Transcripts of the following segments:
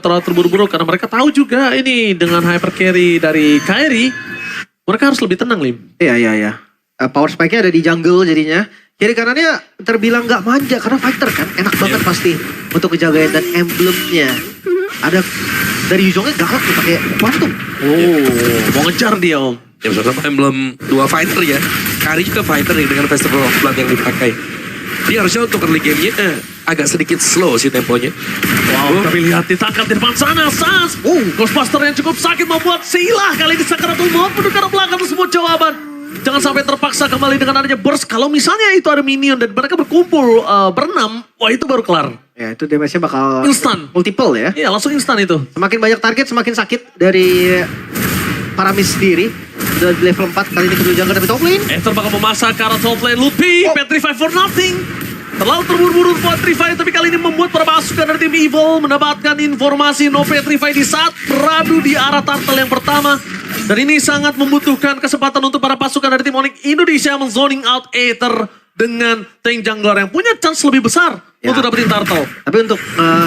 terlalu terburu-buru karena mereka tahu juga ini dengan hyper carry dari Kairi, mereka harus lebih tenang, Lim. Iya. Power spike-nya ada di jungle jadinya. Kiri kanannya terbilang gak manja karena fighter kan. Enak banget pasti untuk ngejagain dan emblemnya. Ada dari Yuzongnya galak nih pakai quantum. Mau ngejar dia, Om. Ya bersama emblem 2 fighter ya. Kari juga fighter nih dengan Festival of Blood yang dipakai. Dia harusnya untuk early game-nya agak sedikit slow sih temponya. Wow, tapi lihat ditangkap di depan sana, Sans. Ghostbuster yang cukup sakit membuat Sheila kali ini Sakaratul Maut menuju ke belakang untuk semua jawaban. Jangan sampai terpaksa kembali dengan adanya burst. Kalau misalnya itu ada minion dan mereka berkumpul berenam, wah itu baru kelar. Ya itu damage-nya bakal Instan. multiple ya. Iya langsung instan itu. Semakin banyak target semakin sakit dari Paramis sendiri. Udah di level 4 kali ini kedua jungle dari top lane. Ether bakal memaksa ke arah top lane. Lutfi, Petrify for nothing. Terlalu terburu-buru Petrify, tapi kali ini membuat para pasukan dari tim Evil mendapatkan informasi no Petrify di saat beradu di arah turtle yang pertama. Dan ini sangat membutuhkan kesempatan untuk para pasukan dari tim Onyx Indonesia men-zoning out Aether dengan tank jungler yang punya chance lebih besar untuk dapetin turtle. Tapi untuk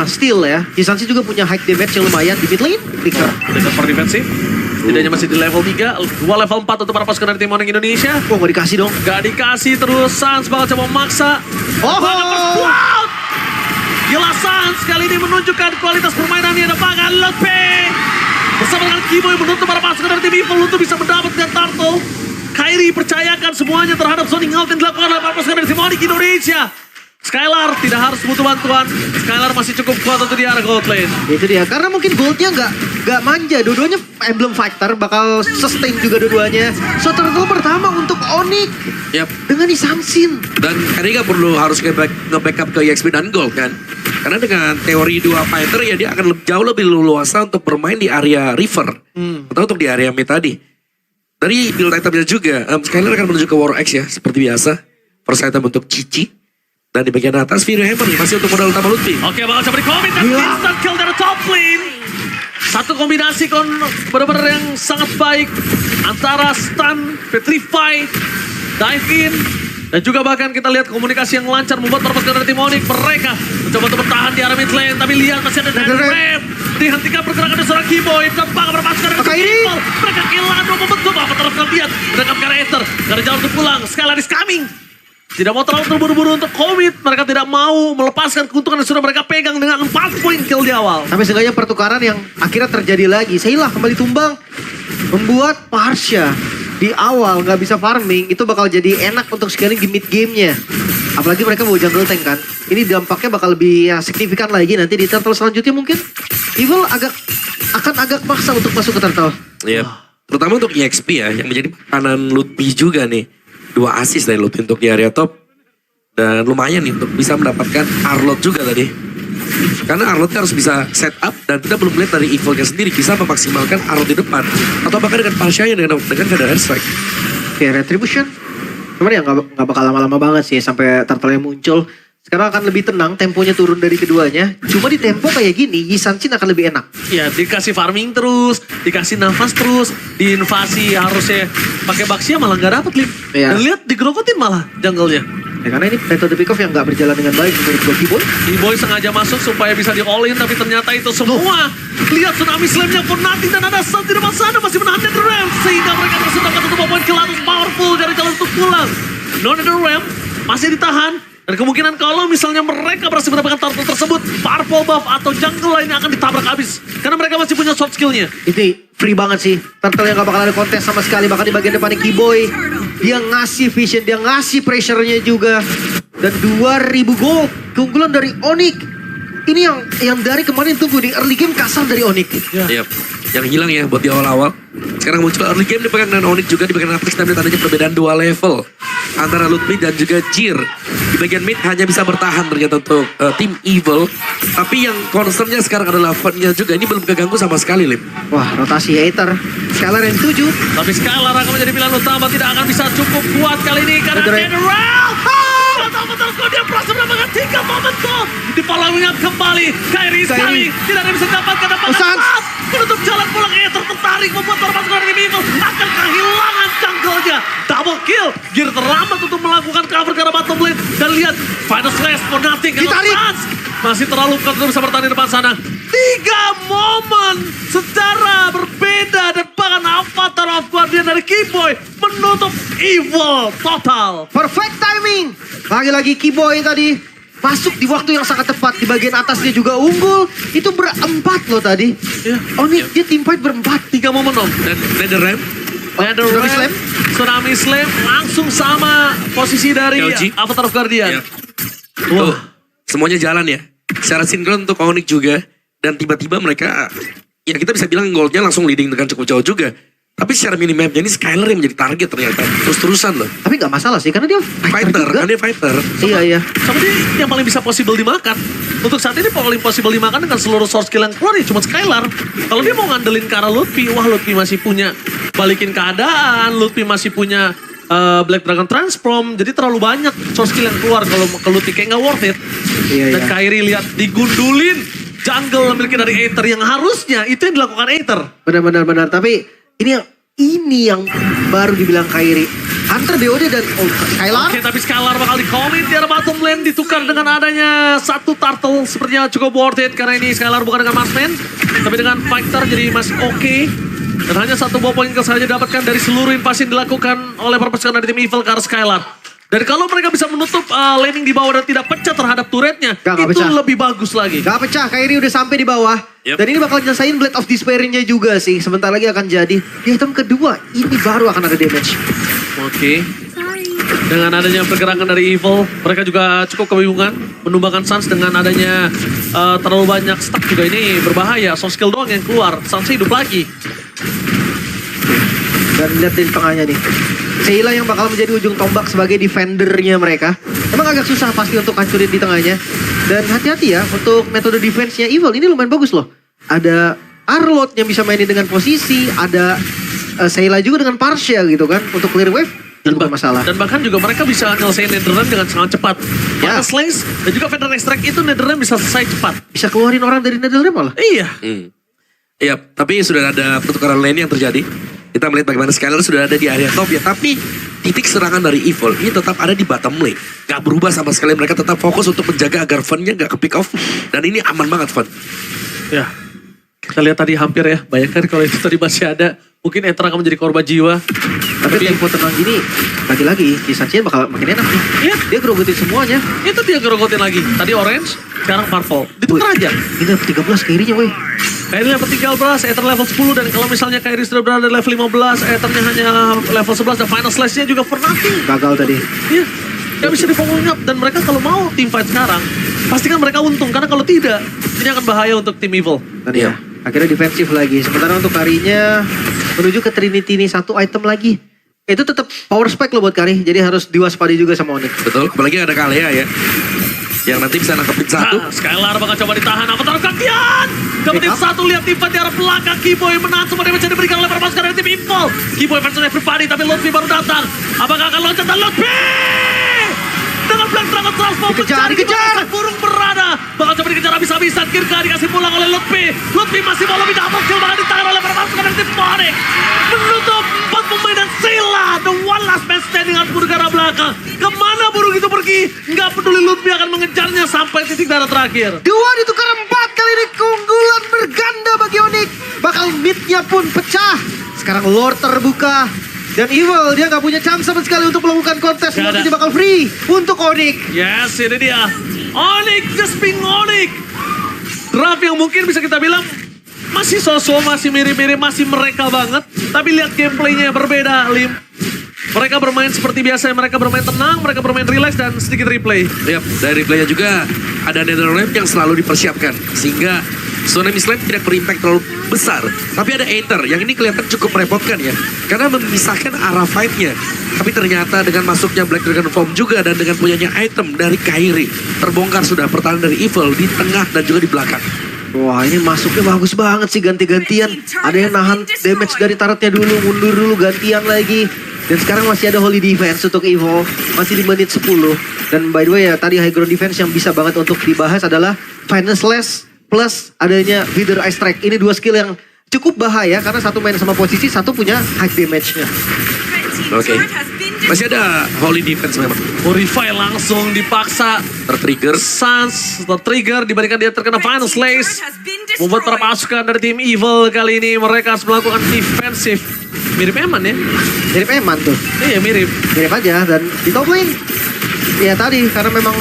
steal ya, Kisansi juga punya high damage yang lumayan di mid lane. Flicker. Dengan per defensif, setidaknya masih di level 3, 2 level 4 untuk para pasukan dari tim Onyx Indonesia. Oh gak dikasih dong. Gak dikasih terus, Sans bakal coba memaksa. Oh. Gila Sans kali ini menunjukkan kualitas permainannya ada bahkan lebih. Bersama dengan Kiboy menutup para pasukan dari tim Evil untuk bisa mendapatkan turtle. Kairi percayakan semuanya terhadap zoning out yang dilakukan oleh para pasukan dari tim Onyx Indonesia. Skylar tidak harus butuh bantuan. Skylar masih cukup kuat untuk di arah gold lane. Itu dia, karena mungkin goldnya nggak manja. Dua-duanya emblem fighter, bakal sustain juga dua-duanya. So turtle pertama untuk Onyx Yap. dengan Isansin. Dan Kari nggak perlu harus nge-backup ke EXP dan Gold kan. Karena dengan teori 2 fighter ya dia akan jauh lebih leluasa untuk bermain di area river. Atau untuk di area mid tadi. Dari build itemnya juga, Skylar akan menuju ke War X ya, seperti biasa. First item untuk Cici. Dan di bagian atas, Fury Hammer masih untuk modal utama Lutfi. Oke, bakal coba di-commit dan instant kill dari top lane. Satu kombinasi benar-benar yang sangat baik. Antara stun, petrify, dive in. Dan juga bahkan kita lihat komunikasi yang lancar membuat perpasukan dari tim Onyx. Mereka mencoba untuk bertahan di area mid lane. Tapi lihat masih ada Nether Ramp. Dihentikan pergerakan dari seorang Kiboy. Dan bakal perpasukan dari tim Evil. Mereka kehilangan 2 momentum. Apa terus lihat. Menangkap ke arah Aether. Gak ada jalan untuk pulang. Skylar is coming. Tidak mau terlalu terburu-buru untuk komit. Mereka tidak mau melepaskan keuntungan yang sudah mereka pegang dengan 4 poin kill di awal. Tapi seenggaknya pertukaran yang akhirnya terjadi lagi. Sheila kembali tumbang. Membuat Parsha di awal nggak bisa farming. Itu bakal jadi enak untuk scaling di mid gamenya. Apalagi mereka bawa jungle tank kan. Ini dampaknya bakal lebih signifikan lagi nanti di turtle selanjutnya mungkin. Evil akan agak maksa untuk masuk ke turtle. Iya. Terutama untuk EXP ya, yang menjadi makanan Lutfi juga nih. 2 assist dari Lutfi untuk di area top. Dan lumayan nih untuk bisa mendapatkan Arlot juga tadi. Karena Arlot harus bisa set up dan kita belum melihat dari Evilnya sendiri bisa memaksimalkan Arlot di depan. Atau bahkan dengan Parsha dengan Feather Airstrike. Oke, Retribution. Cuman ya nggak bakal lama-lama banget sih sampai turtle-nya muncul. Sekarang akan lebih tenang, temponya turun dari keduanya. Cuma di tempo kayak gini, Yisanchin akan lebih enak. Ya dikasih farming terus, dikasih nafas terus, diinvasi harusnya pakai Baxia malah nggak dapet Lim. Iya. Dan lihat digerokotin malah jungle-nya. Ya, karena ini metode pick off yang nggak berjalan dengan baik menurut gue Kiboy. Kiboy sengaja masuk supaya bisa di all in, tapi ternyata itu semua. Lihat tsunami slam-nya for nothing dan ada Sun di depan sana masih menahan Nether Ramp. Sehingga mereka berhasil dapat untuk poin kill harus powerful dari jalan untuk pulang. No Nether Ramp masih ditahan. Dan kemungkinan kalau misalnya mereka berhasil mendapatkan turtle tersebut, purple buff atau jungle lainnya akan ditabrak habis. Karena mereka masih punya short skillnya. Ini free banget sih. Turtle yang gak bakal ada kontes sama sekali. Bahkan di bagian depannya Kiboy. Dia ngasih vision, dia ngasih pressure-nya juga. Dan 2000 gold. Keunggulan dari Onyx. Ini yang dari kemarin tunggu di early game kasar dari Onyx. Iya. Yang hilang ya buat di awal-awal. Sekarang muncul early game dipegang dengan Onyx juga di bagian atas dan adanya perbedaan 2 level. Antara Lutfi dan juga Jir. Di bagian mid hanya bisa bertahan ternyata untuk tim Evil. Tapi yang concernnya sekarang adalah Fun-nya juga. Ini belum keganggu sama sekali, Lim. Wah, rotasi Aether. Skylar yang setuju. Tapi Skylar akan menjadi pilihan utama, tidak akan bisa cukup kuat kali ini. Karena Nether Ramp. Betul-betul kok dia berhasil mendapatkan 3 momentum. Di following up kembali. Kairi is coming. Tidak ada yang bisa dapatkan pas. Menutup jalan pulang Aether tertarik membuat para pasukan dari Evil akan kehilangan jungle-nya. Double kill. Gear terlambat untuk melakukan cover ke arah bottom lane. Dan lihat, final slash for nothing. Ditarik. Masih terlalu kuat untuk bisa bertahan di depan sana. 3 momen secara berbeda dan bahkan avatar of Guardian dari Keyboy menutup Evil total. Perfect timing. Lagi-lagi Keyboy tadi masuk di waktu yang sangat tepat. Di bagian atasnya juga unggul. Itu berempat loh tadi. Ya. Oh ini dia team fight berempat. 3 momen Om. Dan NetherRealm Tsunami Slam. Tsunami Slam langsung sama posisi dari LG. Avatar of Guardian. ya. Tuh, semuanya jalan ya. Secara sinkron untuk Onyx juga. Dan tiba-tiba mereka, ya kita bisa bilang goldnya langsung leading dengan cukup jauh juga. Tapi secara minimapnya ini Skylar yang menjadi target ternyata. Terus-terusan loh. Tapi gak masalah sih karena dia Fighter, juga. kan dia fighter. Iya. Sama dia yang paling bisa possible dimakan. Untuk saat ini paling possible dimakan dengan seluruh source skill yang keluar ya cuma Skylar. Kalau dia mau ngandelin ke arah Lutfi, wah Lutfi masih punya balikin keadaan, Lutfi masih punya Black Dragon Transform. Jadi terlalu banyak source skill yang keluar kalau ke Lutfi kayak gak worth it. Iya. Dan Kairi lihat digundulin jungle memiliki dari Aether yang harusnya itu yang dilakukan Aether. Benar. Tapi ini yang baru dibilang Kairi. Hunter BOD dan Skylar. Oke, tapi Skylar bakal di-commit di arah bottom lane ditukar dengan adanya satu turtle sepertinya cukup worth it karena ini Skylar bukan dengan marksman tapi dengan fighter jadi masih oke. Dan hanya satu ball point saja dapatkan dari seluruh invasi yang dilakukan oleh perpasukan dari tim Evil ke arah Skylar. Dan kalau mereka bisa menutup laning di bawah dan tidak pecah terhadap turretnya, Gak itu pecah. lebih bagus lagi. Gak pecah, Kairi udah sampai di bawah. Yep. Dan ini bakal nyelesain Blade of Despair-nya juga sih. Sebentar lagi akan jadi. Di item kedua, ini baru akan ada damage. Oke. Dengan adanya pergerakan dari Evil, mereka juga cukup kebingungan. Menumbangkan Sans dengan adanya terlalu banyak stack juga ini berbahaya. Soft skill doang yang keluar, Sans hidup lagi. Dan lihat di tengahnya nih. Sheila yang bakal menjadi ujung tombak sebagai defendernya mereka. Emang agak susah pasti untuk hancurin di tengahnya. Dan hati-hati ya untuk metode defense-nya Evil. Ini lumayan bagus loh. Ada Arlot yang bisa mainin dengan posisi. Ada Sheila juga dengan Parsia gitu kan. Untuk clear wave. Dan bukan masalah. Dan bahkan juga mereka bisa nyelesain Netherrealm dengan sangat cepat. Ya. Maka Slays dan juga Feather Extract itu Netherrealm bisa selesai cepat. Bisa keluarin orang dari Netherrealm malah. Iya. Iya, tapi sudah ada pertukaran lane yang terjadi. Kita melihat bagaimana Skylar sudah ada di area top ya. Tapi titik serangan dari Evil ini tetap ada di bottom lane. Gak berubah sama sekali. Mereka tetap fokus untuk menjaga agar Fun-nya gak ke pick off. Dan ini aman banget Fun. Ya. Kita lihat tadi hampir ya. Bayangkan kalau itu tadi masih ada. Mungkin Aether akan menjadi korban jiwa. Tapi tempo tenang gini, lagi-lagi Kisachian bakal makin enak nih. Iya. Dia gerogotin semuanya. Itu dia gerogotin lagi. Tadi orange, sekarang purple. Ditukar aja. Ini level 13 Kairi-nya weh. Kairi level 13, Aether level 10. Dan kalau misalnya Kairi sudah berada di level 15, Aethernya hanya level 11. Dan final slash-nya juga for nothing. Gagal tadi. Iya. Gak bisa di-following up. Dan mereka kalau mau team fight sekarang, pastikan mereka untung. Karena kalau tidak, ini akan bahaya untuk tim Evil. Dan ya, akhirnya defensif lagi. Sementara untuk Karinya menuju ke Trinity ini satu item lagi. Itu tetap power spike loh buat Kari. Jadi harus diwaspadai juga sama Onyx. Betul, apalagi ada Kalea ya. Yang nanti bisa nangkepin satu. Nah, Skylar bakal coba ditahan. Avatar Guardian. Dapetin satu, lihat tim fight di arah belakang. Keyboy menahan semua damage yang diberikan oleh perpasukan dari tim Evil. Keyboy versus everybody, tapi Lutfi baru datang. Apakah akan loncat dan Lutfi? Dengan Black Dragon Transform Dikejar. di mana burung berada. Bakal coba dikejar habis-habisan. Kirka dikasih pulang oleh Lutfi. Lutfi masih mau lebih double kill, bakal ditahan oleh perpasukan dari tim Onyx. Menutup 4 pemain dan Sheila. The one last man standing harus bergerak belakang. Kemana burung itu pergi? Nggak peduli, Lutfi akan mengejarnya sampai titik darah terakhir. Dua ditukar 4 kali ini keunggulan berganda bagi Onyx. Bakal mid-nya pun pecah. Sekarang lore terbuka. Dan Evil dia nggak punya chance sama sekali untuk melakukan kontes. Nggak ada. Ini bakal free untuk Onyx. Yes, ini dia. Onyx, just being Onyx. Draft yang mungkin bisa kita bilang masih sosok, masih mirip-mirip, masih mereka banget. Tapi lihat gameplaynya berbeda, Lim. Mereka bermain seperti biasa, mereka bermain tenang, mereka bermain relax dan sedikit replay. Yap, dari replaynya juga ada NetherRealm yang selalu dipersiapkan. Sehingga Tsunami Slam tidak berimpact terlalu besar. Tapi ada Aether yang ini kelihatan cukup merepotkan ya. Karena memisahkan arah fight-nya. Tapi ternyata dengan masuknya Black Dragon Form juga dan dengan punyanya item dari Kairi. Terbongkar sudah pertahanan dari Evil di tengah dan juga di belakang. Wah ini masuknya bagus banget sih ganti-gantian. Ada yang nahan damage dari turretnya dulu, mundur dulu, gantian lagi. Dan sekarang masih ada Holy Defense untuk Evo. Masih di menit 10. Dan by the way ya tadi High Ground Defense yang bisa banget untuk dibahas adalah Final Slash plus adanya Wither Ice Strike. Ini dua skill yang cukup bahaya karena satu main sama posisi, satu punya high damage-nya. Oke. Masih ada Holy Defense memang. Purify langsung dipaksa. Tertrigger. Suns tertrigger dibandingkan dia terkena Final Slays. Membuat para pasukan dari tim Evil kali ini mereka harus melakukan defensif. Mirip Eman ya? Mirip Eman tuh. Iya mirip. Mirip aja. Dan di top lane, ya tadi karena memang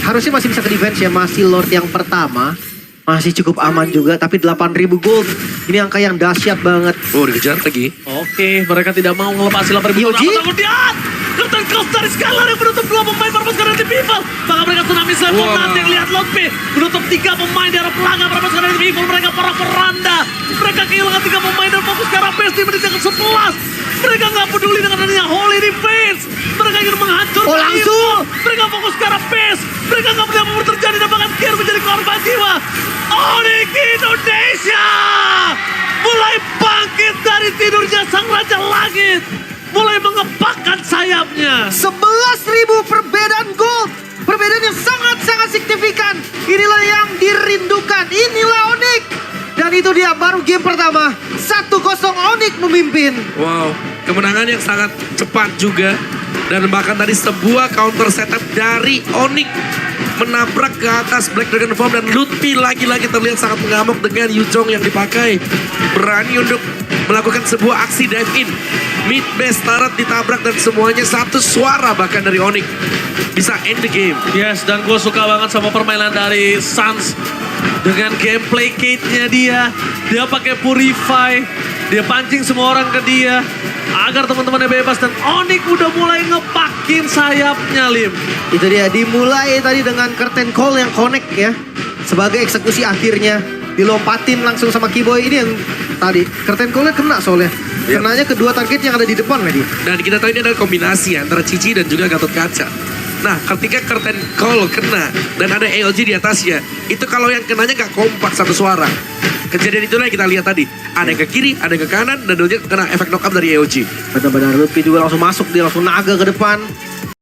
harusnya masih bisa ke defense ya. Masih Lord yang pertama. Masih cukup aman juga, tapi 8.000 gold. Ini angka yang dahsyat banget. Oh, dikejar lagi. Oke, mereka tidak mau melepasi 8.000 gold. Yoji? Takut lihat! Curtain Cross dari Skylar yang menutup 2 pemain perpasukan dari tim Evil. Maka mereka tsunami slam Wow. Fnatic. Lihat Lotpi menutup 3 pemain di arah pelanggan perpasukan dari tim Evil. Mereka para peranda. Mereka kehilangan 3 pemain dan fokus ke arah base di menit yang ke-11. Mereka nggak peduli dengan adanya Holy Defense. Mereka ingin menghancurkan Oh, langsung! Evil. Mereka fokus ke arah base. Mereka nggak peduli apa yang terjadi dan bahkan Kier menjadi korban jiwa. Onyx Indonesia mulai bangkit dari tidurnya sang Raja Langit. Mulai mengepakkan sayapnya. 11.000 perbedaan gold. Perbedaan yang sangat-sangat signifikan. Inilah yang dirindukan. Inilah Onyx. Dan itu dia baru game pertama. 1-0 Onyx memimpin. Wow, kemenangan yang sangat cepat juga. Dan bahkan tadi sebuah counter setup dari Onyx menabrak ke atas Black Dragon Form dan Lutfi lagi-lagi terlihat sangat mengamuk dengan Yuzhong yang dipakai. Berani untuk melakukan sebuah aksi dive in. Mid base turret ditabrak dan semuanya satu suara bahkan dari Onyx. Bisa end the game. Yes, dan gue suka banget sama permainan dari Suns. Dengan gameplay Kate-nya dia. Dia pakai Purify. Dia pancing semua orang ke dia. Agar teman-temannya bebas. Dan Onyx udah mulai ngepakin sayapnya, Lim. Itu dia dimulai tadi dengan curtain call yang connect ya. Sebagai eksekusi akhirnya. Dilompatin langsung sama Keyboy. Ini yang tadi curtain call-nya kena soalnya. Iya. Kenanya kedua target yang ada di depan lagi. Dan kita tahu ini adalah kombinasi antara Cici dan juga Gatot Kaca. Nah, ketika curtain call kena dan ada AOG di atasnya, itu kalau yang kenanya gak kompak satu suara. Kejadian itulah yang kita lihat tadi. Ada yang ke kiri, ada yang ke kanan, dan dia kena efek knock up dari AOG. Benar-benar Lutfi juga langsung masuk. Dia langsung naga ke depan.